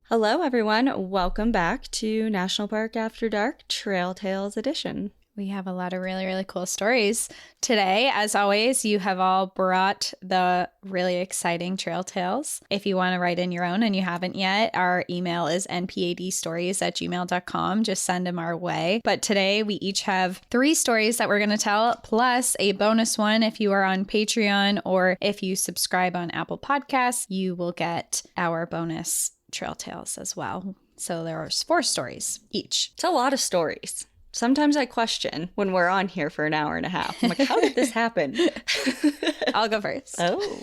Hello, everyone. Welcome back to National Park After Dark Trail Tales Edition. We have a lot of really, really cool stories today. As always, you have all brought the really exciting trail tales. If you want to write in your own and you haven't yet, our email is npadstories@gmail.com. Just send them our way. But today we each have 3 stories that we're going to tell, plus a bonus one. If you are on Patreon or if you subscribe on Apple Podcasts, you will get our bonus trail tales as well. So there are 4 stories each. It's a lot of stories. Sometimes I question when we're on here for an hour and a half. I'm like, how did this happen? I'll go first. Oh.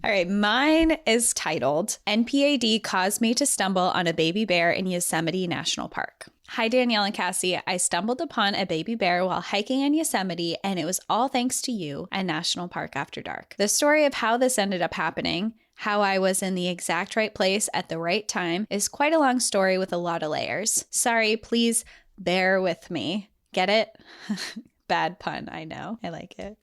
All right, mine is titled, NPAD Caused Me to Stumble on a Baby Bear in Yosemite National Park. Hi, Danielle and Cassie. I stumbled upon a baby bear while hiking in Yosemite, and it was all thanks to you and National Park After Dark. The story of how this ended up happening, how I was in the exact right place at the right time, is quite a long story with a lot of layers. Sorry, please bear with me. Get it? Bad pun, I know. I like it.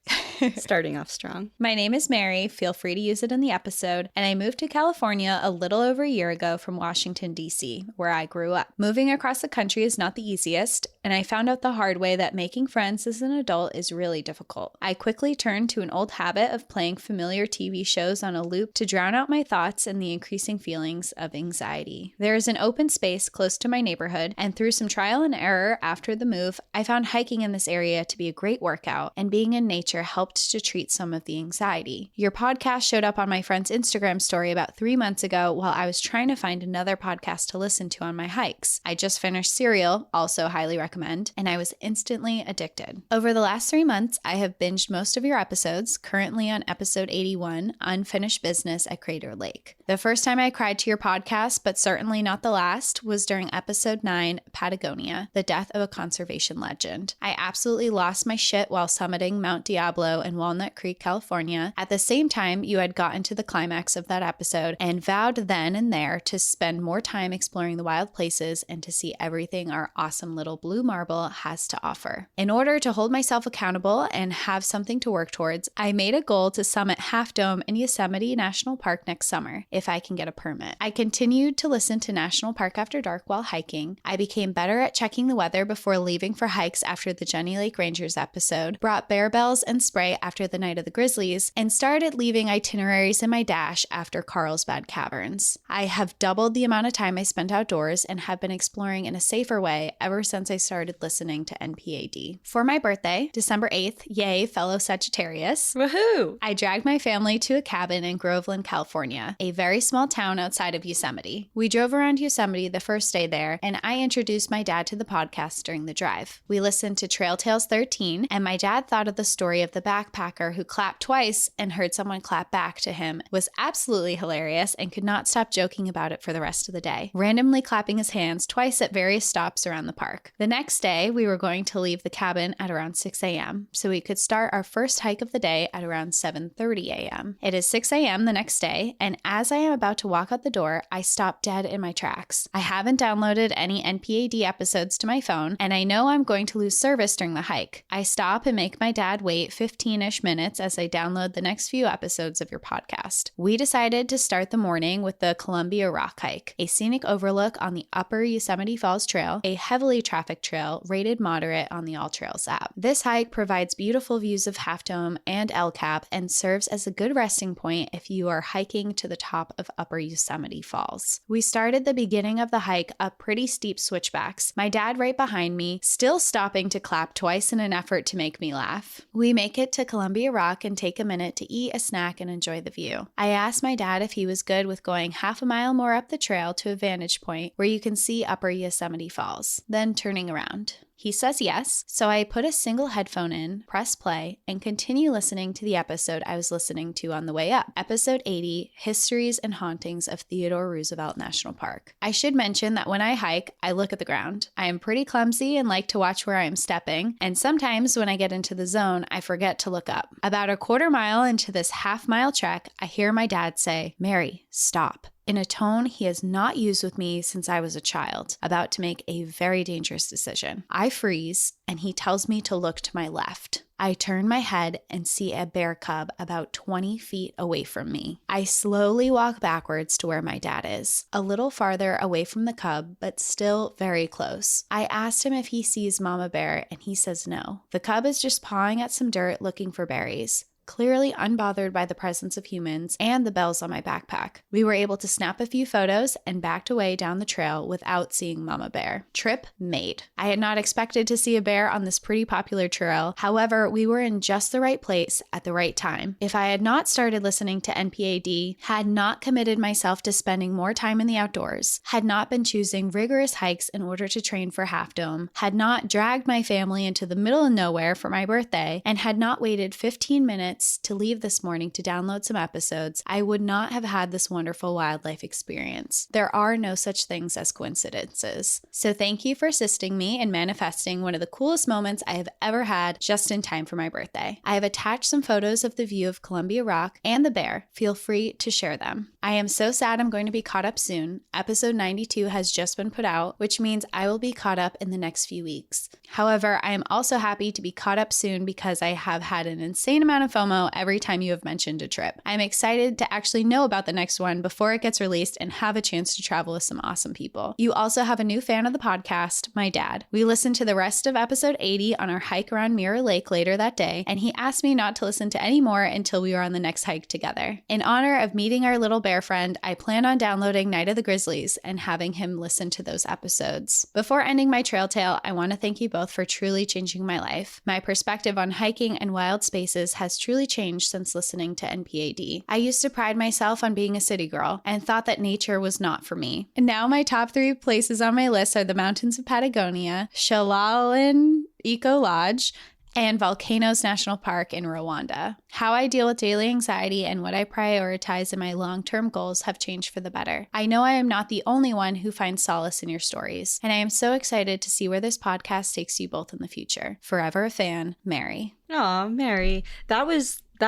Starting off strong. My name is Mary. Feel free to use it in the episode. And I moved to California a little over a year ago from Washington, D.C., where I grew up. Moving across the country is not the easiest, and I found out the hard way that making friends as an adult is really difficult. I quickly turned to an old habit of playing familiar TV shows on a loop to drown out my thoughts and the increasing feelings of anxiety. There is an open space close to my neighborhood, and through some trial and error after the move, I found hiking in this area to be a great workout, and being in nature helped to treat some of the anxiety. Your podcast showed up on my friend's Instagram story about 3 months ago while I was trying to find another podcast to listen to on my hikes. I just finished Serial, also highly recommend, and I was instantly addicted. Over the last 3 months, I have binged most of your episodes, currently on episode 81, Unfinished Business at Crater Lake. The first time I cried to your podcast, but certainly not the last, was during episode 9, Patagonia, the death of a conservation legend. I absolutely lost my shit while summiting Mount Diablo in Walnut Creek, California. At the same time, you had gotten to the climax of that episode and vowed then and there to spend more time exploring the wild places and to see everything our awesome little blue marble has to offer. In order to hold myself accountable and have something to work towards, I made a goal to summit Half Dome in Yosemite National Park next summer, if I can get a permit. I continued to listen to National Park After Dark while hiking. I became better at checking the weather before leaving for hikes after the Jenny Lake Rangers episode, brought bear bells and spray after the night of the grizzlies, and started leaving itineraries in my dash after Carlsbad Caverns. I have doubled the amount of time I spent outdoors and have been exploring in a safer way ever since I started listening to NPAD. For my birthday, December 8th, yay, fellow Sagittarius, Woohoo! I dragged my family to a cabin in Groveland, California, a very small town outside of Yosemite. We drove around Yosemite the first day there, and I introduced my dad to the podcast during the drive. We listened to Trail Tales 13, and my dad thought of the story of the backpacker who clapped twice and heard someone clap back to him was absolutely hilarious and could not stop joking about it for the rest of the day, randomly clapping his hands twice at various stops around the park. The next day, we were going to leave the cabin at around 6 a.m., so we could start our first hike of the day at around 7:30 a.m. It is 6 a.m. the next day, and as I am about to walk out the door, I stop dead in my tracks. I haven't downloaded any NPAD episodes to my phone, and I know I'm going to lose service during the hike. I stop and make my dad wait 15-ish minutes as I download the next few episodes of your podcast. We decided to start the morning with the Columbia Rock hike, a scenic overlook on the Upper Yosemite Falls Trail, a heavily trafficked trail rated moderate on the All Trails app. This hike provides beautiful views of Half Dome and El Cap and serves as a good resting point if you are hiking to the top of Upper Yosemite Falls. We started the beginning of the hike up pretty steep switchbacks, my dad right behind me, still stopping to clap twice in an effort to make me laugh. We make it to Columbia Rock and take a minute to eat a snack and enjoy the view. I asked my dad if he was good with going half a mile more up the trail to a vantage point where you can see Upper Yosemite Falls, then turning around. He says yes, so I put a single headphone in, press play, and continue listening to the episode I was listening to on the way up. Episode 80, Histories and Hauntings of Theodore Roosevelt National Park. I should mention that when I hike, I look at the ground. I am pretty clumsy and like to watch where I am stepping, and sometimes when I get into the zone, I forget to look up. About a quarter mile into this half-mile trek, I hear my dad say, "Mary, stop." in a tone he has not used with me since I was a child, about to make a very dangerous decision. I freeze, and he tells me to look to my left. I turn my head and see a bear cub about 20 feet away from me. I slowly walk backwards to where my dad is, a little farther away from the cub, but still very close. I asked him if he sees Mama Bear, and he says no. The cub is just pawing at some dirt looking for berries, clearly unbothered by the presence of humans and the bells on my backpack. We were able to snap a few photos and backed away down the trail without seeing Mama Bear. Trip made. I had not expected to see a bear on this pretty popular trail. However, we were in just the right place at the right time. If I had not started listening to NPAD, had not committed myself to spending more time in the outdoors, had not been choosing rigorous hikes in order to train for Half Dome, had not dragged my family into the middle of nowhere for my birthday, and had not waited 15 minutes to leave this morning to download some episodes, I would not have had this wonderful wildlife experience. There are no such things as coincidences. So thank you for assisting me in manifesting one of the coolest moments I have ever had just in time for my birthday. I have attached some photos of the view of Columbia Rock and the bear. Feel free to share them. I am so sad I'm going to be caught up soon. Episode 92 has just been put out, which means I will be caught up in the next few weeks. However, I am also happy to be caught up soon because I have had an insane amount of FOMO every time you have mentioned a trip. I'm excited to actually know about the next one before it gets released and have a chance to travel with some awesome people. You also have a new fan of the podcast, my dad. We listened to the rest of episode 80 on our hike around Mirror Lake later that day, and he asked me not to listen to any more until we were on the next hike together. In honor of meeting our little bear friend, I plan on downloading Night of the Grizzlies and having him listen to those episodes. Before ending my trail tale, I want to thank you both for truly changing my life. My perspective on hiking and wild spaces has truly changed since listening to NPAD. I used to pride myself on being a city girl and thought that nature was not for me. And now my top 3 places on my list are the mountains of Patagonia, Shalalan Eco Lodge, and Volcanoes National Park in Rwanda. How I deal with daily anxiety and what I prioritize in my long-term goals have changed for the better. I know I am not the only one who finds solace in your stories, and I am so excited to see where this podcast takes you both in the future. Forever a fan, Mary. Aw, Mary. That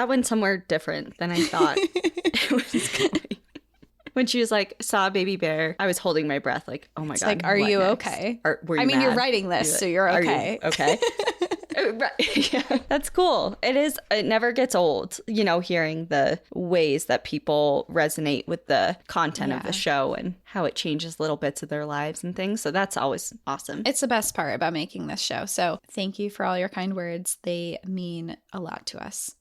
went somewhere different than I thought it was going. When she was like, saw a baby bear, I was holding my breath like, oh my God. Like, are you next? okay? Were you mad? You're writing this, so you're okay. Are you okay? Right. Yeah, that's cool. It never gets old, hearing the ways that people resonate with the content of the show and how it changes little bits of their lives and things. So that's always awesome. It's the best part about making this show. So thank you for all your kind words. They mean a lot to us.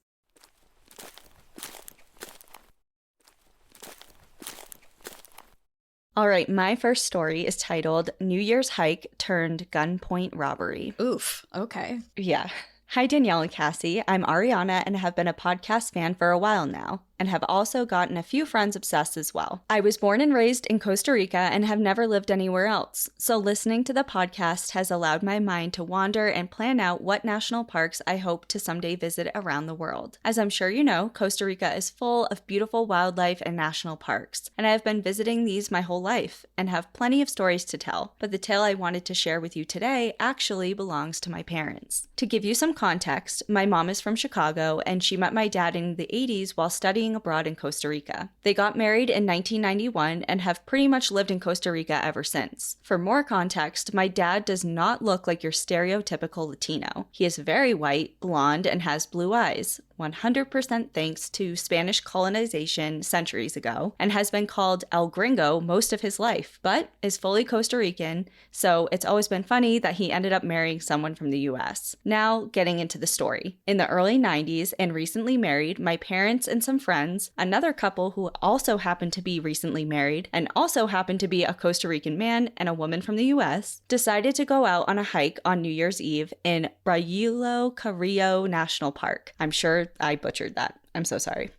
All right, my first story is titled New Year's Hike Turned Gunpoint Robbery. Oof. Okay. Yeah. Hi, Danielle and Cassie. I'm Ariana and have been a podcast fan for a while now, and have also gotten a few friends obsessed as well. I was born and raised in Costa Rica and have never lived anywhere else, so listening to the podcast has allowed my mind to wander and plan out what national parks I hope to someday visit around the world. As I'm sure you know, Costa Rica is full of beautiful wildlife and national parks, and I have been visiting these my whole life and have plenty of stories to tell, but the tale I wanted to share with you today actually belongs to my parents. To give you some context, my mom is from Chicago, and she met my dad in the 80s while studying abroad in Costa Rica. They got married in 1991 and have pretty much lived in Costa Rica ever since. For more context, my dad does not look like your stereotypical Latino. He is very white, blonde, and has blue eyes. 100% thanks to Spanish colonization centuries ago, and has been called El Gringo most of his life, but is fully Costa Rican, so it's always been funny that he ended up marrying someone from the US. Now, getting into the story. In the early 90s and recently married, my parents and some friends, another couple who also happened to be recently married, and also happened to be a Costa Rican man and a woman from the US, decided to go out on a hike on New Year's Eve in Brayilo Carrillo National Park. I'm sure I butchered that. I'm so sorry.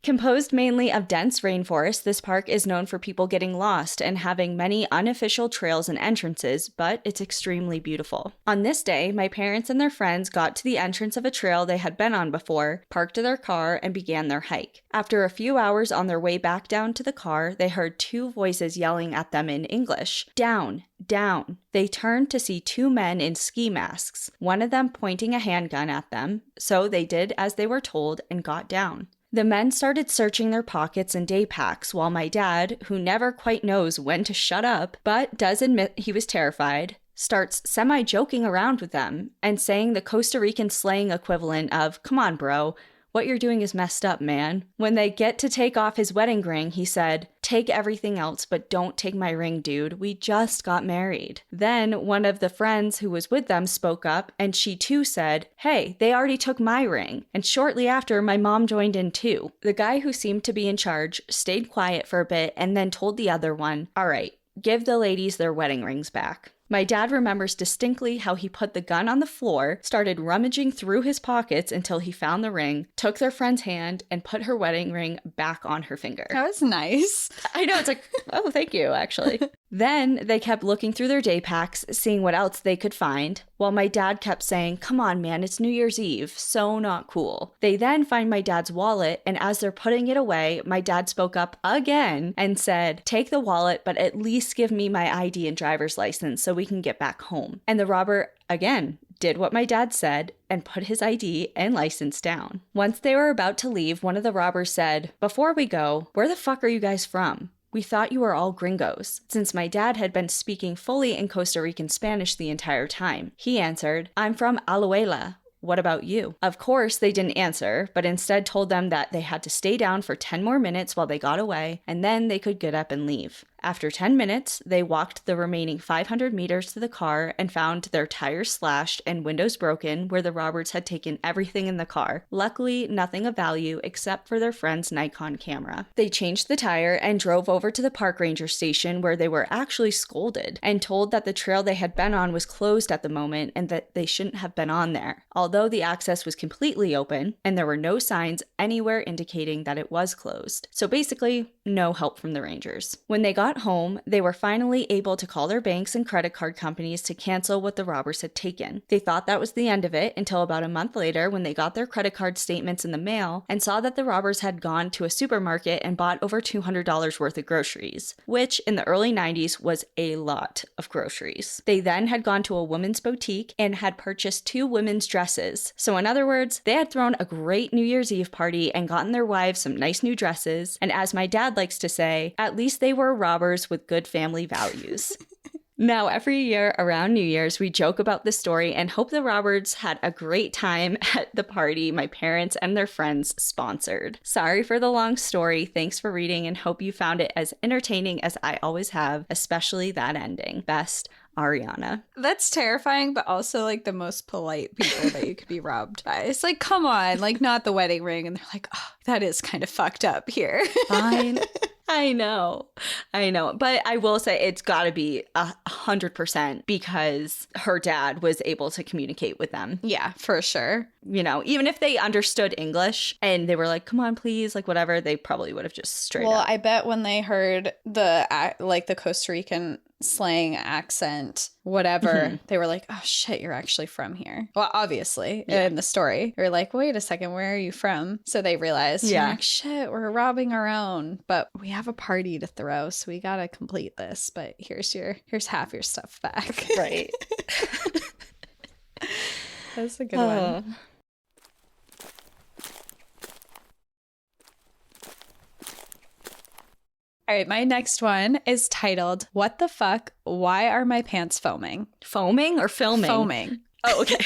Composed mainly of dense rainforest, this park is known for people getting lost and having many unofficial trails and entrances, but it's extremely beautiful. On this day, my parents and their friends got to the entrance of a trail they had been on before, parked their car, and began their hike. After a few hours on their way back down to the car, they heard 2 voices yelling at them in English, "Down, down." They turned to see 2 men in ski masks, one of them pointing a handgun at them, so they did as they were told and got down. The men started searching their pockets and day packs while my dad, who never quite knows when to shut up, but does admit he was terrified, starts semi-joking around with them and saying the Costa Rican slang equivalent of, "Come on, bro. What you're doing is messed up, man." When they get to take off his wedding ring, he said, "Take everything else, but don't take my ring, dude. We just got married." Then one of the friends who was with them spoke up, and she too said, "Hey, they already took my ring." And shortly after, my mom joined in too. The guy who seemed to be in charge stayed quiet for a bit and then told the other one, "All right, give the ladies their wedding rings back." My dad remembers distinctly how he put the gun on the floor, started rummaging through his pockets until he found the ring, took their friend's hand, and put her wedding ring back on her finger. That was nice. I know, it's like, oh, thank you, actually. Then they kept looking through their day packs, seeing what else they could find, while my dad kept saying, "Come on, man, it's New Year's Eve. So not cool." They then find my dad's wallet, and as they're putting it away, my dad spoke up again and said, "Take the wallet, but at least give me my ID and driver's license so we can get back home." And the robber, again, did what my dad said and put his ID and license down. Once they were about to leave, one of the robbers said, "Before we go, where the fuck are you guys from? We thought you were all gringos," since my dad had been speaking fully in Costa Rican Spanish the entire time. He answered, "I'm from Alajuela. What about you?" Of course, they didn't answer, but instead told them that they had to stay down for 10 more minutes while they got away, and then they could get up and leave. After 10 minutes, they walked the remaining 500 meters to the car and found their tires slashed and windows broken where the robbers had taken everything in the car. Luckily, nothing of value except for their friend's Nikon camera. They changed the tire and drove over to the park ranger station where they were actually scolded and told that the trail they had been on was closed at the moment and that they shouldn't have been on there, although the access was completely open and there were no signs anywhere indicating that it was closed. So basically, no help from the rangers. When they got home, they were finally able to call their banks and credit card companies to cancel what the robbers had taken. They thought that was the end of it until about a month later when they got their credit card statements in the mail and saw that the robbers had gone to a supermarket and bought over $200 worth of groceries, which in the early 90s was a lot of groceries. They then had gone to a women's boutique and had purchased 2 women's dresses. So in other words, they had thrown a great New Year's Eve party and gotten their wives some nice new dresses, and as my dad likes to say, at least they were robbers with good family values. Now, every year around New Year's, we joke about this story and hope the robbers had a great time at the party my parents and their friends sponsored. Sorry for the long story. Thanks for reading and hope you found it as entertaining as I always have, especially that ending. Best, Ariana. That's terrifying, but also like the most polite people that you could be robbed by. It's like, come on, like not the wedding ring. And they're like, oh, that is kind of fucked up here. Fine. I know. But I will say it's got to be 100% because her dad was able to communicate with them. Yeah, for sure. You know, even if they understood English and they were like, "Come on, please," like whatever, they probably would have just straight up. Well, I bet when they heard the Costa Rican slang accent, whatever, they were like, "Oh shit, you're actually from here." Well, obviously, in the story, they were like, "Wait a second, where are you from?" So they realized, like, shit, we're robbing our own, but we have a party to throw, so we gotta complete this. But here's half your stuff back. Right. That's a good one. All right, my next one is titled, "What the fuck? Why are my pants foaming?" Foaming or filming? Foaming. Oh, okay.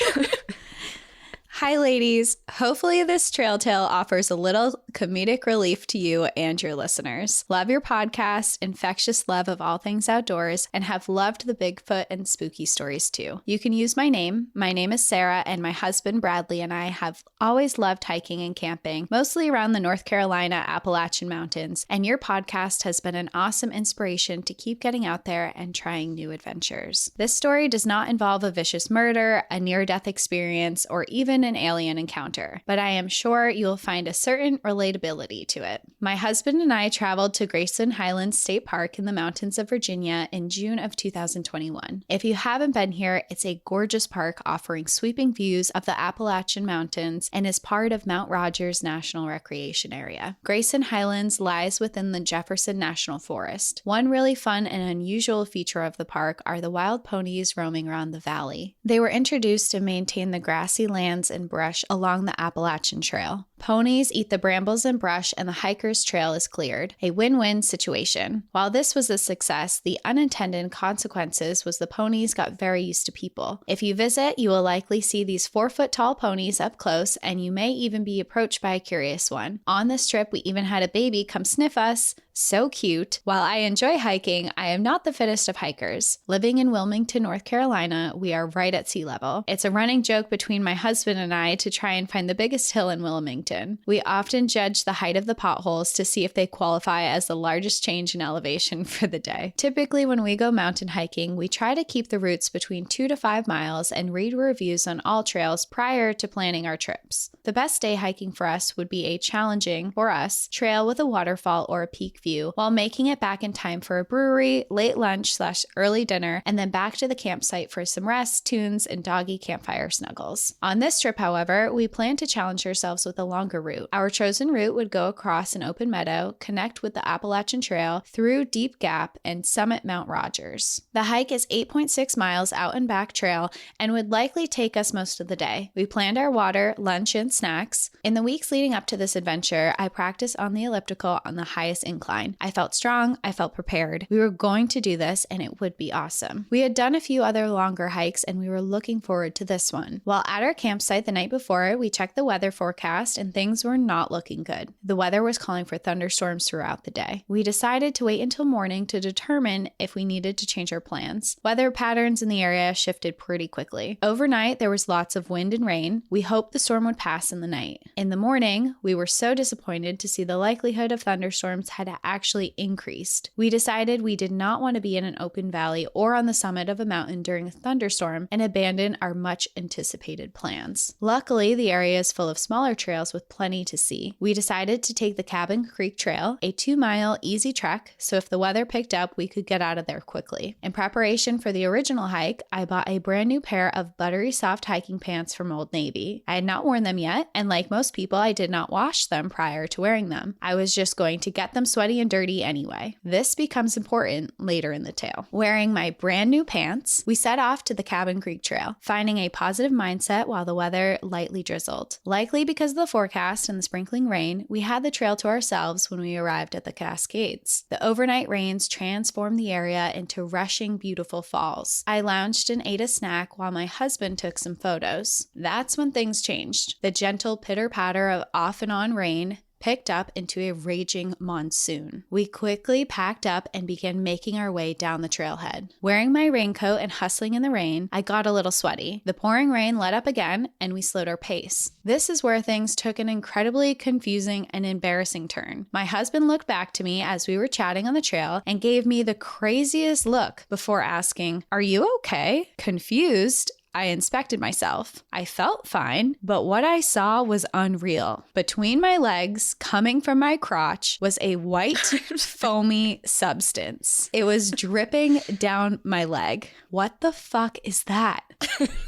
Hi, ladies. Hopefully this trail tale offers a little comedic relief to you and your listeners. Love your podcast, infectious love of all things outdoors, and have loved the Bigfoot and spooky stories too. You can use my name. My name is Sarah, and my husband Bradley and I have always loved hiking and camping, mostly around the North Carolina Appalachian Mountains, and your podcast has been an awesome inspiration to keep getting out there and trying new adventures. This story does not involve a vicious murder, a near-death experience, or even an alien encounter, but I am sure you'll find a certain relatability to it. My husband and I traveled to Grayson Highlands State Park in the mountains of Virginia in June of 2021. If you haven't been here, it's a gorgeous park offering sweeping views of the Appalachian Mountains and is part of Mount Rogers National Recreation Area. Grayson Highlands lies within the Jefferson National Forest. One really fun and unusual feature of the park are the wild ponies roaming around the valley. They were introduced to maintain the grassy lands and brush along the Appalachian Trail. Ponies eat the brambles and brush, and the hiker's trail is cleared. A win-win situation. While this was a success, the unintended consequences was the ponies got very used to people. If you visit, you will likely see these 4-foot-tall ponies up close, and you may even be approached by a curious one. On this trip, we even had a baby come sniff us. So cute. While I enjoy hiking, I am not the fittest of hikers. Living in Wilmington, North Carolina, we are right at sea level. It's a running joke between my husband and I to try and find the biggest hill in Wilmington. We often judge the height of the potholes to see if they qualify as the largest change in elevation for the day. Typically, when we go mountain hiking, we try to keep the routes between 2 to 5 miles and read reviews on all trails prior to planning our trips. The best day hiking for us would be a challenging, for us, trail with a waterfall or a peak view while making it back in time for a brewery, late lunch/early dinner, and then back to the campsite for some rest, tunes, and doggy campfire snuggles. On this trip, however, we plan to challenge ourselves with a longer route. Our chosen route would go across an open meadow, connect with the Appalachian Trail, through Deep Gap, and summit Mount Rogers. The hike is 8.6 miles out and back trail and would likely take us most of the day. We planned our water, lunch, and snacks. In the weeks leading up to this adventure, I practiced on the elliptical on the highest incline. I felt strong, I felt prepared. We were going to do this and it would be awesome. We had done a few other longer hikes and we were looking forward to this one. While at our campsite the night before, we checked the weather forecast and things were not looking good. The weather was calling for thunderstorms throughout the day. We decided to wait until morning to determine if we needed to change our plans. Weather patterns in the area shifted pretty quickly. Overnight, there was lots of wind and rain. We hoped the storm would pass in the night. In the morning, we were so disappointed to see the likelihood of thunderstorms had actually increased. We decided we did not want to be in an open valley or on the summit of a mountain during a thunderstorm and abandoned our much anticipated plans. Luckily, the area is full of smaller trails with plenty to see. We decided to take the Cabin Creek Trail, a 2-mile easy trek, so if the weather picked up, we could get out of there quickly. In preparation for the original hike, I bought a brand new pair of buttery soft hiking pants from Old Navy. I had not worn them yet, and like most people, I did not wash them prior to wearing them. I was just going to get them sweaty and dirty anyway. This becomes important later in the tale. Wearing my brand new pants, we set off to the Cabin Creek Trail, finding a positive mindset while the weather lightly drizzled. Likely because of the forecast and the sprinkling rain, we had the trail to ourselves when we arrived at the Cascades. The overnight rains transformed the area into rushing, beautiful falls. I lounged and ate a snack while my husband took some photos. That's when things changed. The gentle pitter-patter of off and on rain picked up into a raging monsoon. We quickly packed up and began making our way down the trailhead. Wearing my raincoat and hustling in the rain, I got a little sweaty. The pouring rain let up again, and we slowed our pace. This is where things took an incredibly confusing and embarrassing turn. My husband looked back to me as we were chatting on the trail and gave me the craziest look before asking, "Are you okay?" Confused, I inspected myself. I felt fine, but what I saw was unreal. Between my legs, coming from my crotch, was a white, foamy substance. It was dripping down my leg. What the fuck is that?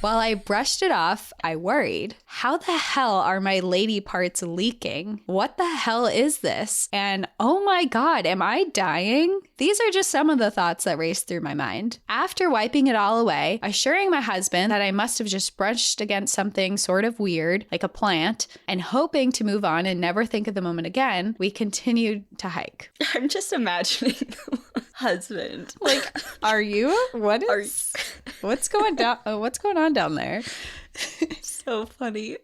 While I brushed it off, I worried. How the hell are my lady parts leaking? What the hell is this? And oh my God, am I dying? These are just some of the thoughts that raced through my mind. After wiping it all away, assuring my husband that I must have just brushed against something sort of weird, like a plant, and hoping to move on and never think of the moment again, we continued to hike. I'm just imagining the husband. Like, are you? What's going on down there? So funny.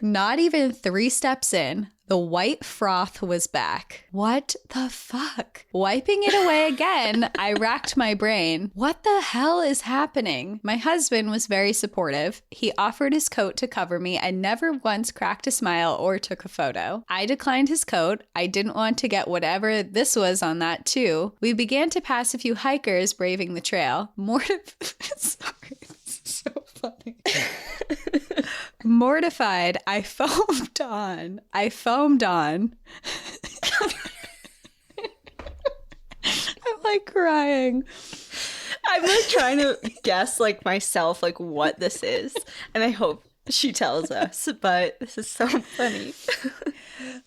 Not even 3 steps in, the white froth was back. What the fuck? Wiping it away again, I racked my brain. What the hell is happening? My husband was very supportive. He offered his coat to cover me and never once cracked a smile or took a photo. I declined his coat. I didn't want to get whatever this was on that too. We began to pass a few hikers braving the trail. Sorry, this is so funny. Mortified, I foamed on. I'm like crying. I'm like trying to guess like myself like what this is, and I hope she tells us, but this is so funny.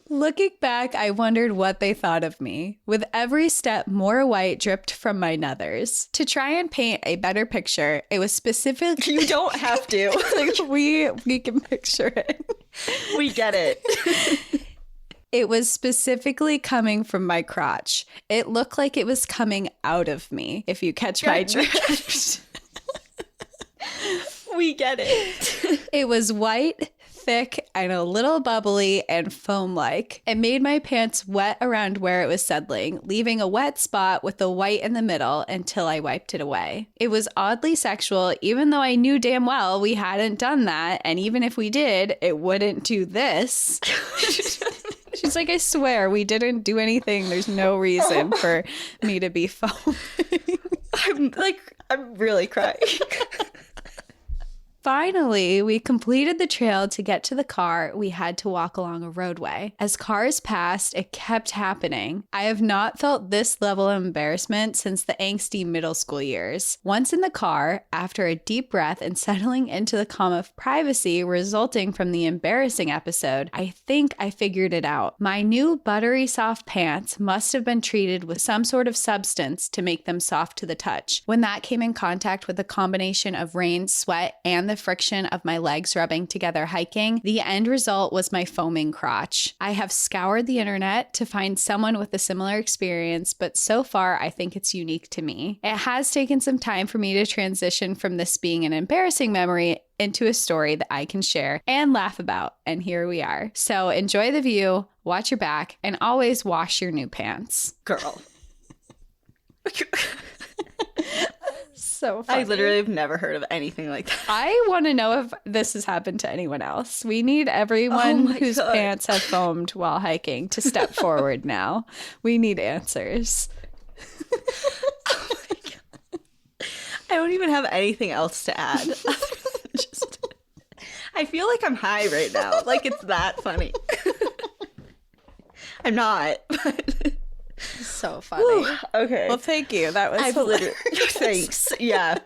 Looking back, I wondered what they thought of me. With every step, more white dripped from my nethers. To try and paint a better picture, it was specific. You don't have to. Like, we can picture it. We get it. It was specifically coming from my crotch. It looked like it was coming out of me, if you catch my drift. We get it. It was white, thick, and a little bubbly and foam-like. It made my pants wet around where it was settling, leaving a wet spot with the white in the middle until I wiped it away. It was oddly sexual, even though I knew damn well we hadn't done that, and even if we did, it wouldn't do this. She's like, I swear, we didn't do anything. There's no reason for me to be foaming. I'm really crying. Finally, we completed the trail to get to the car. We had to walk along a roadway. As cars passed, it kept happening. I have not felt this level of embarrassment since the angsty middle school years. Once in the car, after a deep breath and settling into the calm of privacy resulting from the embarrassing episode, I think I figured it out. My new buttery soft pants must have been treated with some sort of substance to make them soft to the touch. When that came in contact with a combination of rain, sweat, and the friction of my legs rubbing together hiking, the end result was my foaming crotch. I have scoured the internet to find someone with a similar experience, but so far I think it's unique to me. It has taken some time for me to transition from this being an embarrassing memory into a story that I can share and laugh about, and here we are. So enjoy the view, watch your back, and always wash your new pants. Girl. So funny. I literally have never heard of anything like that. I want to know if this has happened to anyone else. We need everyone whose pants have foamed while hiking to step forward now. We need answers. Oh my God. I don't even have anything else to add. I feel like I'm high right now. Like, it's that funny. I'm not, but... So funny. Whew, okay. Well, thank you. That was literally thanks. Yeah.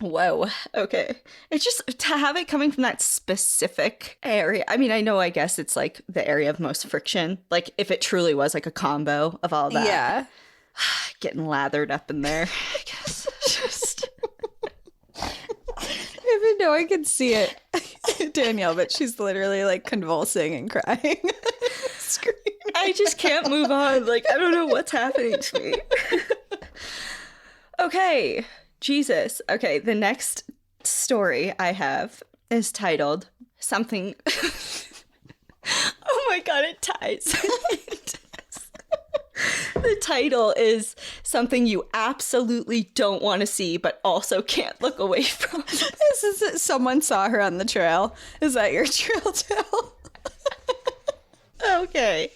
Whoa. Okay. It's just to have it coming from that specific area. I mean, I guess it's like the area of most friction. Like if it truly was like a combo of all that. Yeah. Getting lathered up in there, I guess. Just Even though I can see it, Danielle, but she's literally like convulsing and crying. Screaming. I just can't move on. Like, I don't know what's happening to me. Okay. Jesus. Okay. The next story I have is titled something. Oh my God, it ties. The title is something you absolutely don't want to see, but also can't look away from. This is it. Someone saw her on the trail. Is that your trail tale? Okay.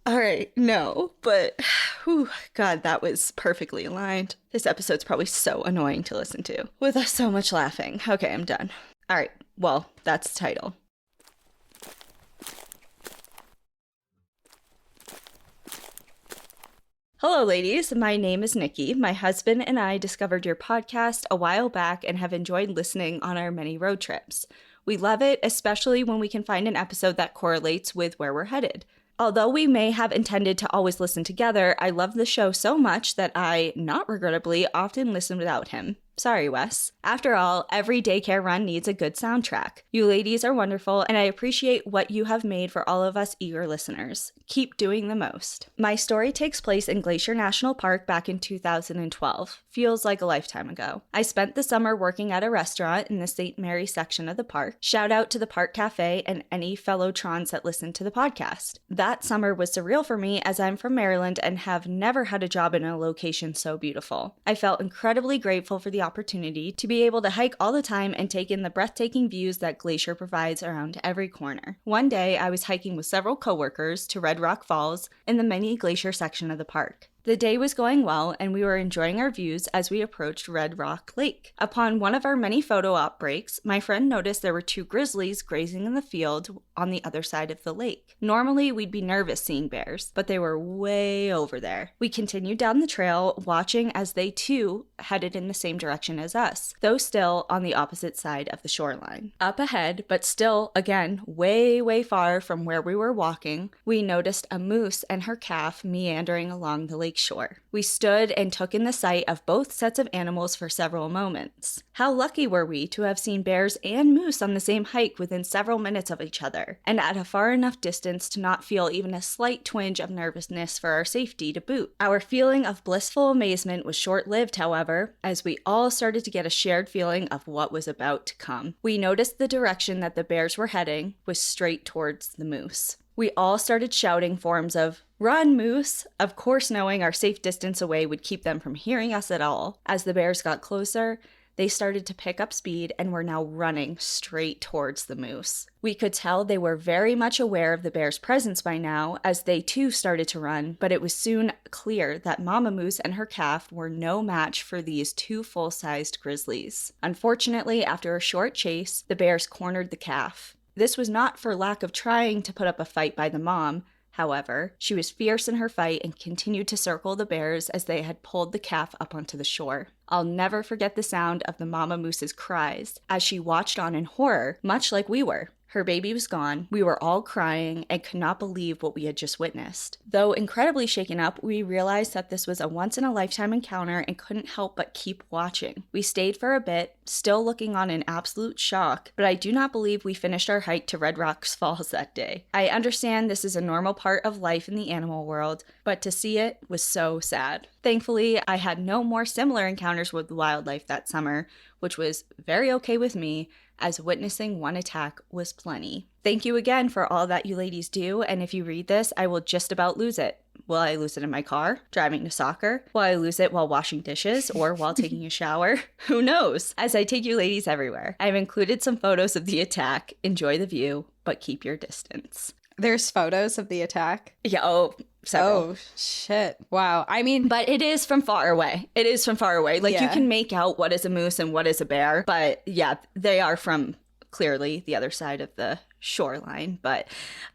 All right. No, but whew, God, that was perfectly aligned. This episode's probably so annoying to listen to with us so much laughing. Okay, I'm done. All right. Well, that's the title. Hello, ladies. My name is Nikki. My husband and I discovered your podcast a while back and have enjoyed listening on our many road trips. We love it, especially when we can find an episode that correlates with where we're headed. Although we may have intended to always listen together, I love the show so much that I, not regrettably, often listen without him. Sorry, Wes. After all, every daycare run needs a good soundtrack. You ladies are wonderful, and I appreciate what you have made for all of us eager listeners. Keep doing the most. My story takes place in Glacier National Park back in 2012. Feels like a lifetime ago. I spent the summer working at a restaurant in the St. Mary section of the park. Shout out to the Park Cafe and any fellow Trons that listen to the podcast. That summer was surreal for me as I'm from Maryland and have never had a job in a location so beautiful. I felt incredibly grateful for the opportunity to be able to hike all the time and take in the breathtaking views that Glacier provides around every corner. One day, I was hiking with several coworkers to Red Rock Falls in the mini glacier section of the park. The day was going well, and we were enjoying our views as we approached Red Rock Lake. Upon one of our many photo op breaks, my friend noticed there were 2 grizzlies grazing in the field on the other side of the lake. Normally, we'd be nervous seeing bears, but they were way over there. We continued down the trail, watching as they too headed in the same direction as us, though still on the opposite side of the shoreline. Up ahead, but still, again, way far from where we were walking, we noticed a moose and her calf meandering along the lake shore. We stood and took in the sight of both sets of animals for several moments. How lucky were we to have seen bears and moose on the same hike within several minutes of each other, and at a far enough distance to not feel even a slight twinge of nervousness for our safety to boot. Our feeling of blissful amazement was short-lived, however, as we all started to get a shared feeling of what was about to come. We noticed the direction that the bears were heading was straight towards the moose. We all started shouting forms of, "Run, moose!" of course knowing our safe distance away would keep them from hearing us at all. As the bears got closer, they started to pick up speed and were now running straight towards the moose. We could tell they were very much aware of the bear's presence by now, as they too started to run, but it was soon clear that Mama Moose and her calf were no match for these 2 full-sized grizzlies. Unfortunately, after a short chase, the bears cornered the calf. This was not for lack of trying to put up a fight by the mom. However, she was fierce in her fight and continued to circle the bears as they had pulled the calf up onto the shore. I'll never forget the sound of the Mama Moose's cries as she watched on in horror, much like we were. Her baby was gone, we were all crying, and could not believe what we had just witnessed. Though incredibly shaken up, we realized that this was a once-in-a-lifetime encounter and couldn't help but keep watching. We stayed for a bit, still looking on in absolute shock, but I do not believe we finished our hike to Red Rocks Falls that day. I understand this is a normal part of life in the animal world, but to see it was so sad. Thankfully, I had no more similar encounters with wildlife that summer, which was very okay with me, as witnessing one attack was plenty. Thank you again for all that you ladies do, and if you read this, I will just about lose it. Will I lose it in my car, driving to soccer? Will I lose it while washing dishes or while taking a shower? Who knows? As I take you ladies everywhere. I've included some photos of the attack. Enjoy the view, but keep your distance. There's photos of the attack? Yeah, several. Oh, shit. Wow. I mean, but it is from far away. It is from far away. Like, yeah. You can make out what is a moose and what is a bear, but yeah, they are from clearly the other side of the shoreline. But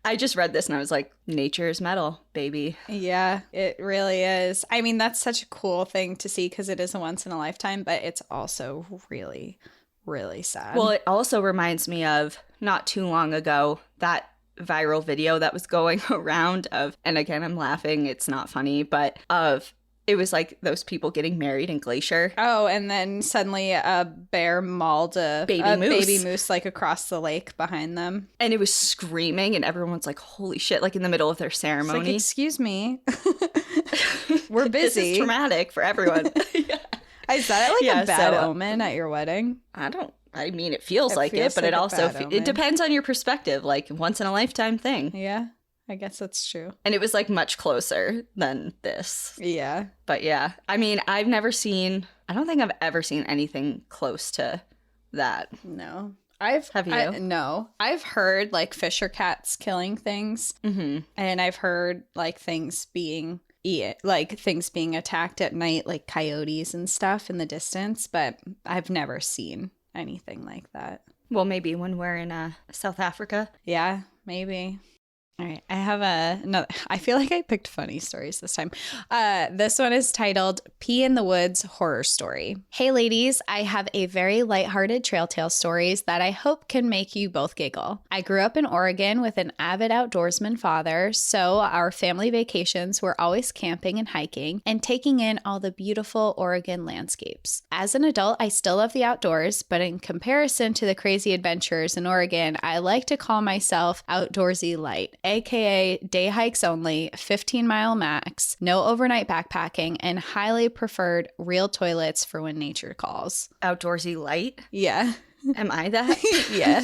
I just read this and I was like, nature is metal, baby. Yeah, it really is. I mean, that's such a cool thing to see because it is a once in a lifetime, but it's also really, really sad. Well, it also reminds me of not too long ago, that viral video that was going around of, and again, I'm laughing, it's not funny, but it was like those people getting married in Glacier. Oh, and then suddenly a bear mauled a baby moose like across the lake behind them. And it was screaming and everyone's like, holy shit, like in the middle of their ceremony. It's like, excuse me. We're busy. This is traumatic for everyone. Yeah. Is that like a bad omen at your wedding? I mean, it feels like it, but it also, it depends on your perspective, like once in a lifetime thing. Yeah, I guess that's true. And it was like much closer than this. Yeah. But yeah, I mean, I don't think I've ever seen anything close to that. No. Have you? No. I've heard like fisher cats killing things. Mm-hmm. And I've heard like things being attacked at night, like coyotes and stuff in the distance, but I've never seen anything like that. Well, maybe when we're in South Africa. Yeah, maybe. All right, I have another. I feel like I picked funny stories this time. This one is titled Pee in the Woods Horror Story. Hey ladies, I have a very lighthearted trail tale stories that I hope can make you both giggle. I grew up in Oregon with an avid outdoorsman father, so our family vacations were always camping and hiking and taking in all the beautiful Oregon landscapes. As an adult, I still love the outdoors, but in comparison to the crazy adventures in Oregon, I like to call myself outdoorsy light. AKA day hikes only, 15-mile max, no overnight backpacking, and highly preferred real toilets for when nature calls. Outdoorsy light? Yeah. Am I that? Yeah,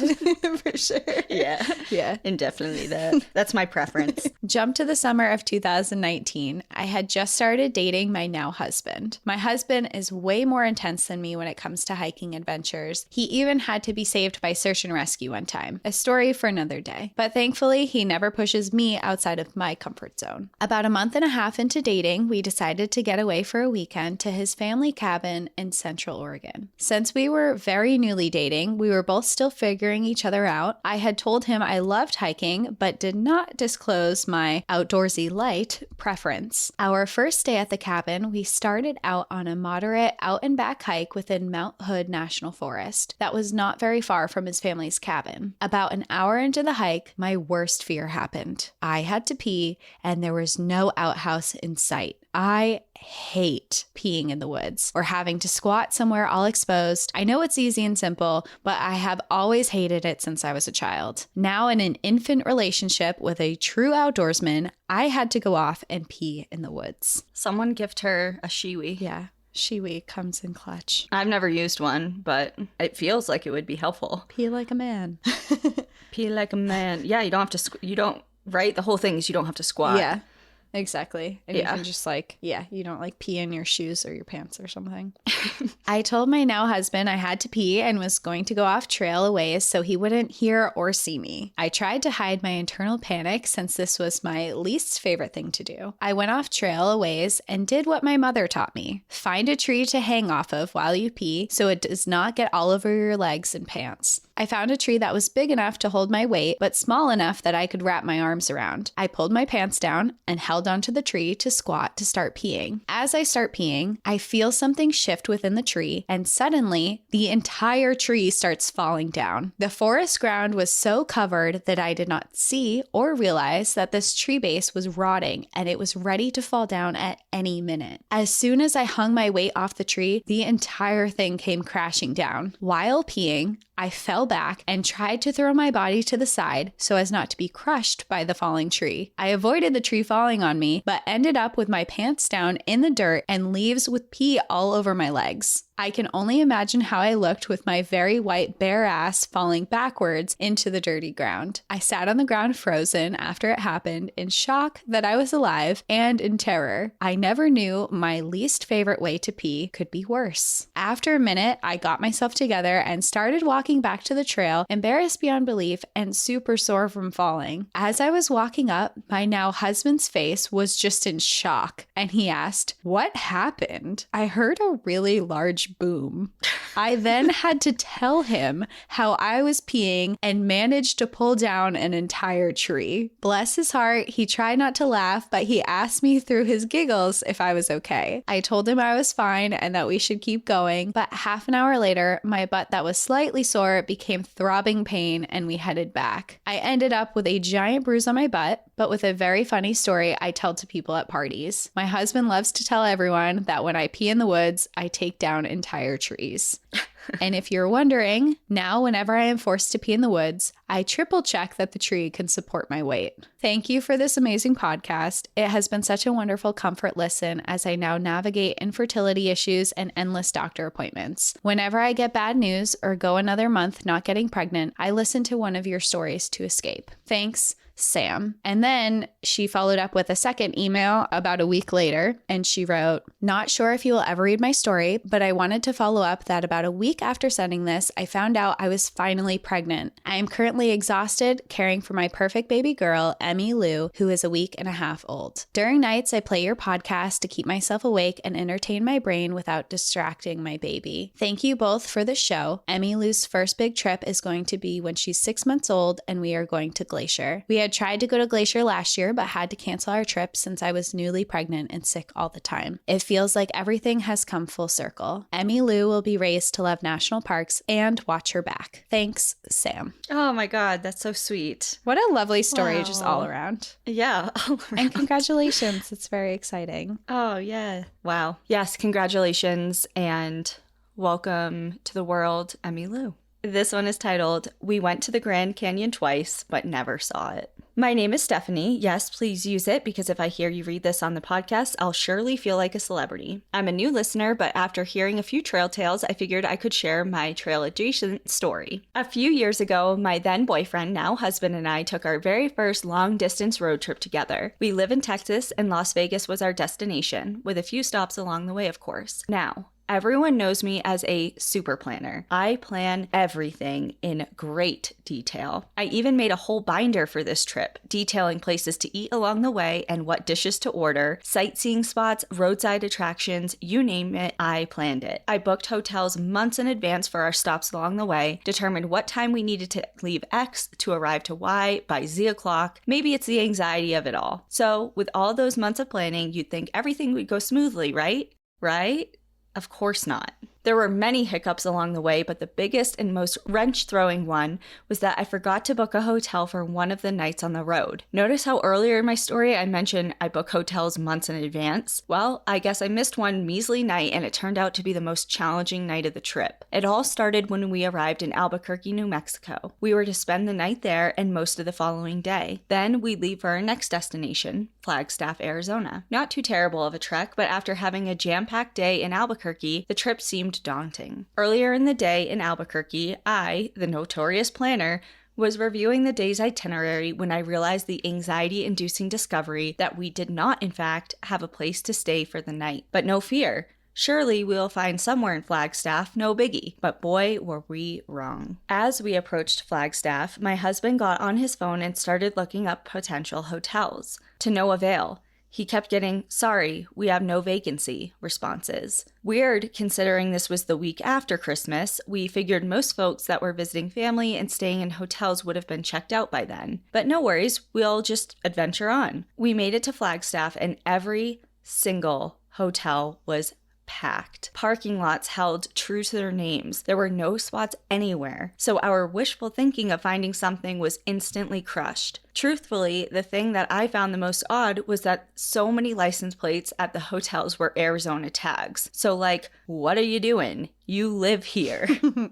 for sure. Yeah. Yeah. And definitely that. That's my preference. Jump to the summer of 2019. I had just started dating my now husband. My husband is way more intense than me when it comes to hiking adventures. He even had to be saved by search and rescue one time. A story for another day. But thankfully, he never pushes me outside of my comfort zone. About a month and a half into dating, we decided to get away for a weekend to his family cabin in Central Oregon. Since we were very newly dating, we were both still figuring each other out. I had told him I loved hiking, but did not disclose my outdoorsy light preference. Our first day at the cabin, we started out on a moderate out and back hike within Mount Hood National Forest that was not very far from his family's cabin. About an hour into the hike, my worst fear happened. I had to pee, and there was no outhouse in sight. I hate peeing in the woods or having to squat somewhere all exposed. I know it's easy and simple, but I have always hated it since I was a child. Now in an infant relationship with a true outdoorsman, I had to go off and pee in the woods. Someone gift her a Shiwi. Yeah, Shiwi comes in clutch. I've never used one, but it feels like it would be helpful. Pee like a man. Pee like a man. Yeah, you don't have to, right? The whole thing is you don't have to squat. Yeah. Exactly. And Yeah. you can just you don't pee in your shoes or your pants or something. I told my now husband I had to pee and was going to go off trail a ways so he wouldn't hear or see me. I tried to hide my internal panic since this was my least favorite thing to do. I went off trail a ways and did what my mother taught me. Find a tree to hang off of while you pee so it does not get all over your legs and pants. I found a tree that was big enough to hold my weight, but small enough that I could wrap my arms around. I pulled my pants down and held onto the tree to squat to start peeing. As I start peeing, I feel something shift within the tree, and suddenly, the entire tree starts falling down. The forest ground was so covered that I did not see or realize that this tree base was rotting and it was ready to fall down at any minute. As soon as I hung my weight off the tree, the entire thing came crashing down. While peeing, I fell back and tried to throw my body to the side so as not to be crushed by the falling tree. I avoided the tree falling on me, but ended up with my pants down in the dirt and leaves with pee all over my legs. I can only imagine how I looked with my very white bare ass falling backwards into the dirty ground. I sat on the ground frozen after it happened, in shock that I was alive and in terror. I never knew my least favorite way to pee could be worse. After a minute, I got myself together and started walking back to the trail, embarrassed beyond belief and super sore from falling. As I was walking up, my now husband's face was just in shock, and he asked, "What happened?" I heard a really large boom. I then had to tell him how I was peeing and managed to pull down an entire tree. Bless his heart, he tried not to laugh, but he asked me through his giggles if I was okay. I told him I was fine and that we should keep going, but half an hour later, my butt that was slightly sore became throbbing pain and we headed back. I ended up with a giant bruise on my butt, but with a very funny story I tell to people at parties. My husband loves to tell everyone that when I pee in the woods, I take down entire trees. And if you're wondering, now whenever I am forced to pee in the woods, I triple check that the tree can support my weight. Thank you for this amazing podcast. It has been such a wonderful comfort listen as I now navigate infertility issues and endless doctor appointments. Whenever I get bad news or go another month not getting pregnant, I listen to one of your stories to escape. Thanks, Sam. And then she followed up with a second email about a week later, and she wrote, "Not sure if you will ever read my story, but I wanted to follow up that about a week after sending this, I found out I was finally pregnant. I am currently exhausted caring for my perfect baby girl, Emmy Lou, who is a week and a half old. During nights, I play your podcast to keep myself awake and entertain my brain without distracting my baby. Thank you both for the show. Emmy Lou's first big trip is going to be when she's 6 months old, and we are going to Glacier. We had tried to go to Glacier last year, but had to cancel our trip since I was newly pregnant and sick all the time. It feels like everything has come full circle. Emmy Lou will be raised to love national parks and watch her back. Thanks, Sam." Oh my God, that's so sweet. What a lovely story just Wow. all around. Yeah. And congratulations. It's very exciting. Oh, yeah. Wow. Yes, congratulations and welcome to the world, Emmy Lou. This one is titled, "We Went to the Grand Canyon Twice, but Never Saw It." My name is Stephanie. Yes, please use it because if I hear you read this on the podcast, I'll surely feel like a celebrity. I'm a new listener, but after hearing a few trail tales, I figured I could share my trail adjacent story. A few years ago, my then boyfriend, now husband, and I took our very first long distance road trip together. We live in Texas and Las Vegas was our destination, with a few stops along the way, of course. Now, everyone knows me as a super planner. I plan everything in great detail. I even made a whole binder for this trip, detailing places to eat along the way and what dishes to order, sightseeing spots, roadside attractions, you name it, I planned it. I booked hotels months in advance for our stops along the way, determined what time we needed to leave X to arrive to Y by Z o'clock. Maybe it's the anxiety of it all. So, with all those months of planning, you'd think everything would go smoothly, right? Right? Of course not. There were many hiccups along the way, but the biggest and most wrench-throwing one was that I forgot to book a hotel for one of the nights on the road. Notice how earlier in my story I mentioned I book hotels months in advance? Well, I guess I missed one measly night and it turned out to be the most challenging night of the trip. It all started when we arrived in Albuquerque, New Mexico. We were to spend the night there and most of the following day. Then we'd leave for our next destination, Flagstaff, Arizona. Not too terrible of a trek, but after having a jam-packed day in Albuquerque, the trip seemed daunting. Earlier in the day in Albuquerque, I, the notorious planner, was reviewing the day's itinerary when I realized the anxiety-inducing discovery that we did not, in fact, have a place to stay for the night. But no fear. Surely we'll find somewhere in Flagstaff, no biggie. But boy, were we wrong. As we approached Flagstaff, my husband got on his phone and started looking up potential hotels. To no avail. He kept getting, "Sorry, we have no vacancy," responses. Weird, considering this was the week after Christmas. We figured most folks that were visiting family and staying in hotels would have been checked out by then. But no worries, we'll just adventure on. We made it to Flagstaff and every single hotel was packed. Parking lots held true to their names. There were no spots anywhere. So our wishful thinking of finding something was instantly crushed. Truthfully, the thing that I found the most odd was that so many license plates at the hotels were Arizona tags. So like, what are you doing? You live here.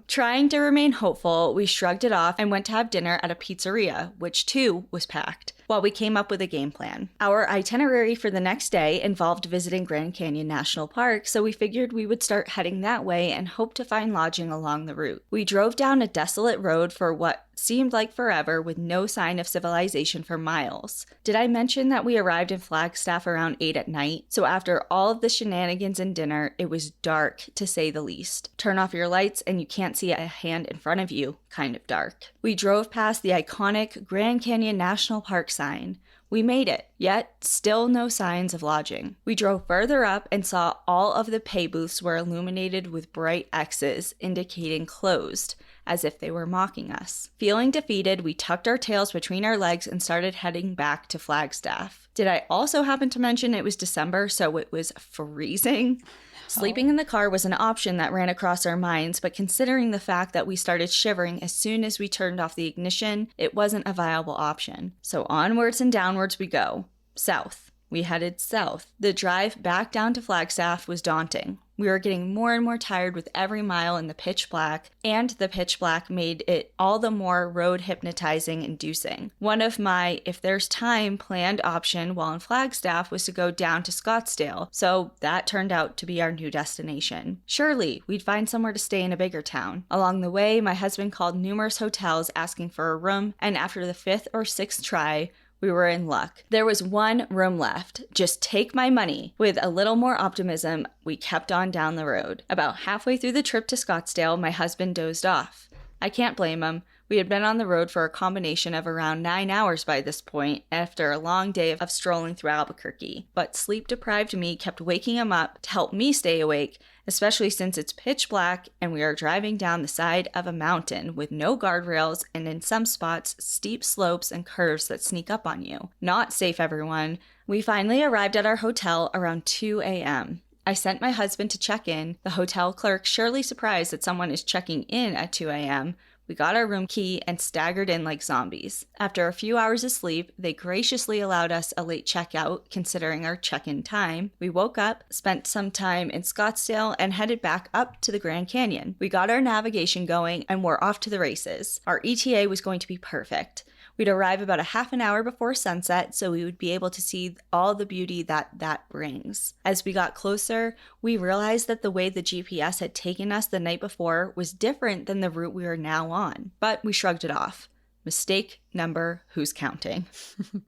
Trying to remain hopeful, we shrugged it off and went to have dinner at a pizzeria, which too was packed, while we came up with a game plan. Our itinerary for the next day involved visiting Grand Canyon National Park, so we figured we would start heading that way and hope to find lodging along the route. We drove down a desolate road for what seemed like forever with no sign of civilization for miles. Did I mention that we arrived in Flagstaff around 8 at night? So after all of the shenanigans and dinner, it was dark to say the least. Turn off your lights and you can't see a hand in front of you, kind of dark. We drove past the iconic Grand Canyon National Park sign. We made it, yet still no signs of lodging. We drove further up and saw all of the pay booths were illuminated with bright X's indicating closed, as if they were mocking us. Feeling defeated, we tucked our tails between our legs and started heading back to Flagstaff. Did I also happen to mention it was December, so it was freezing? Sleeping in the car was an option that ran across our minds, but considering the fact that we started shivering as soon as we turned off the ignition, it wasn't a viable option. So onwards and downwards we go. South. We headed south. The drive back down to Flagstaff was daunting. We were getting more and more tired with every mile in the pitch black, and the pitch black made it all the more road hypnotizing inducing. One of my, if there's time, planned option while in Flagstaff was to go down to Scottsdale, so that turned out to be our new destination. Surely, we'd find somewhere to stay in a bigger town. Along the way, my husband called numerous hotels asking for a room, and after the 5th or 6th try, we were in luck. There was one room left. Just take my money. With a little more optimism, we kept on down the road. About halfway through the trip to Scottsdale, my husband dozed off. I can't blame him. We had been on the road for a combination of around 9 hours by this point after a long day of strolling through Albuquerque. But sleep-deprived me kept waking him up to help me stay awake, especially since it's pitch black and we are driving down the side of a mountain with no guardrails and in some spots steep slopes and curves that sneak up on you. Not safe, everyone. We finally arrived at our hotel around 2 a.m. I sent my husband to check in, the hotel clerk surely surprised that someone is checking in at 2 a.m. We got our room key and staggered in like zombies. After a few hours of sleep, they graciously allowed us a late checkout, considering our check-in time. We woke up, spent some time in Scottsdale, and headed back up to the Grand Canyon. We got our navigation going and were off to the races. Our ETA was going to be perfect. We'd arrive about a half an hour before sunset so we would be able to see all the beauty that brings. As we got closer, we realized that the way the GPS had taken us the night before was different than the route we were now on, but we shrugged it off. Mistake number, who's counting?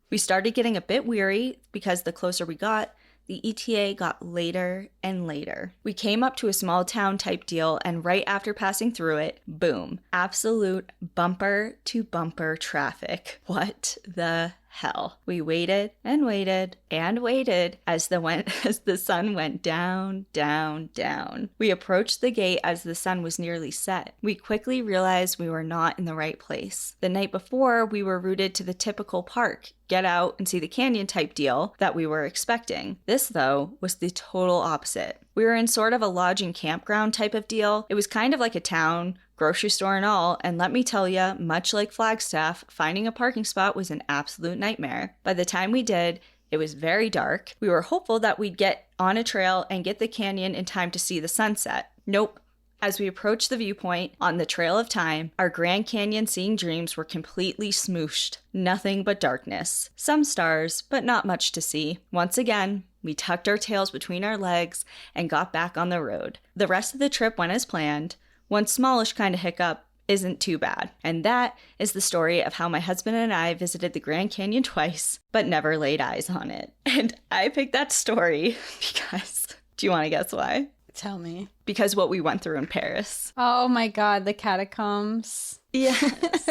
We started getting a bit weary because the closer we got, the ETA got later and later. We came up to a small town type deal, and right after passing through it, boom, absolute bumper to bumper traffic. What the hell? We waited and waited and waited as the sun went down, down, down. We approached the gate as the sun was nearly set. We quickly realized we were not in the right place. The night before, we were routed to the typical park, get out and see the canyon type deal that we were expecting. This, though, was the total opposite. We were in sort of a lodge and campground type of deal. It was kind of like a town, grocery store and all, and let me tell you, much like Flagstaff, finding a parking spot was an absolute nightmare. By the time we did, it was very dark. We were hopeful that we'd get on a trail and get the canyon in time to see the sunset. Nope. As we approached the viewpoint on the Trail of Time, our Grand Canyon seeing dreams were completely smooshed. Nothing but darkness. Some stars, but not much to see. Once again, we tucked our tails between our legs and got back on the road. The rest of the trip went as planned. One smallish kind of hiccup isn't too bad. And that is the story of how my husband and I visited the Grand Canyon twice, but never laid eyes on it. And I picked that story because, do you want to guess why? Tell me. Because what we went through in Paris. Oh my God, the catacombs. Yes.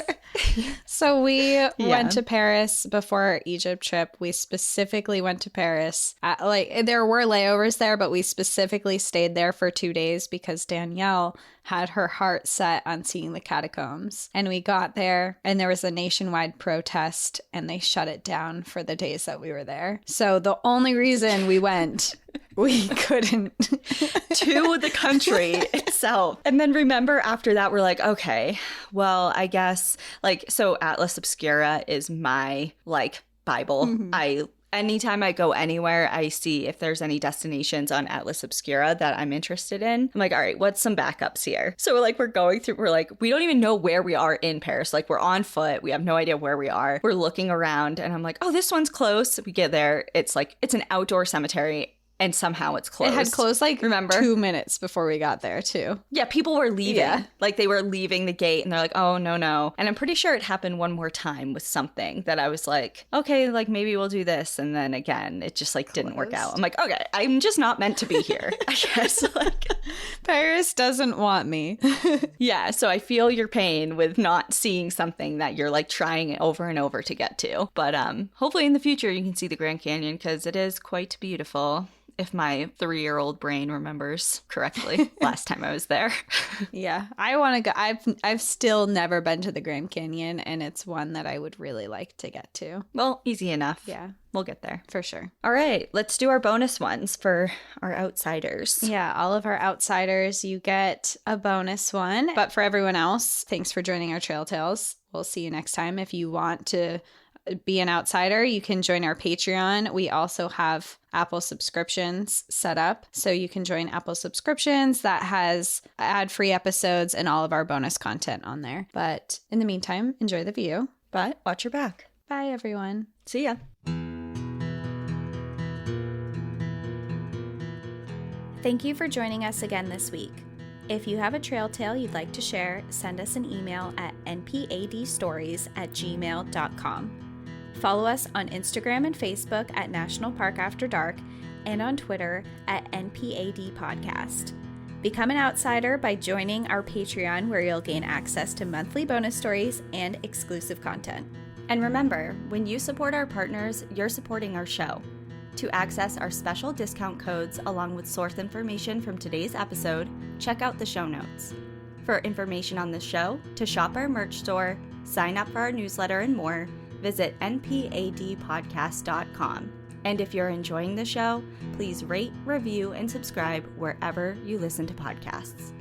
So we went to Paris before our Egypt trip. We specifically went to Paris. There were layovers there, but we specifically stayed there for 2 days because Danielle had her heart set on seeing the catacombs. And we got there and there was a nationwide protest and they shut it down for the days that we were there. So the only reason we went, we couldn't. To the country itself. And then remember after that, we're like, okay, well, I guess so Atlas Obscura is my Bible. Mm-hmm. Anytime I go anywhere, I see if there's any destinations on Atlas Obscura that I'm interested in. I'm like, all right, what's some backups here? So we're going through, we don't even know where we are in Paris. We're on foot. We have no idea where we are. We're looking around and I'm like, oh, this one's close. We get there. It's it's an outdoor cemetery. And somehow it's closed. It had closed remember? 2 minutes before we got there too. Yeah, people were leaving. Yeah. They were leaving the gate and they're like, oh, no. And I'm pretty sure it happened one more time with something that I was like, okay, maybe we'll do this. And then again, it just didn't work out. I'm like, okay, I'm just not meant to be here, I guess. Paris doesn't want me. Yeah, so I feel your pain with not seeing something that you're trying over and over to get to. But hopefully in the future you can see the Grand Canyon because it is quite beautiful. If my 3-year-old brain remembers correctly, last time I was there. Yeah, I want to go. I've still never been to the Grand Canyon, and it's one that I would really like to get to. Well, easy enough. Yeah. We'll get there. For sure. All right, let's do our bonus ones for our outsiders. Yeah, all of our outsiders, you get a bonus one. But for everyone else, thanks for joining our Trail Tales. We'll see you next time. If you want to be an outsider, you can join our Patreon. We also have Apple subscriptions set up, so you can join Apple subscriptions. That has ad-free episodes and all of our bonus content on there. But in the meantime, enjoy the view. But watch your back. Bye, everyone. See ya. Thank you for joining us again this week. If you have a trail tale you'd like to share, send us an email at npadstories@gmail.com. Follow us on Instagram and Facebook at National Park After Dark and on Twitter at NPAD Podcast. Become an outsider by joining our Patreon, where you'll gain access to monthly bonus stories and exclusive content. And remember, when you support our partners, you're supporting our show. To access our special discount codes along with source information from today's episode, check out the show notes. For information on the show, to shop our merch store, sign up for our newsletter, and more, visit npadpodcast.com. And if you're enjoying the show, please rate, review, and subscribe wherever you listen to podcasts.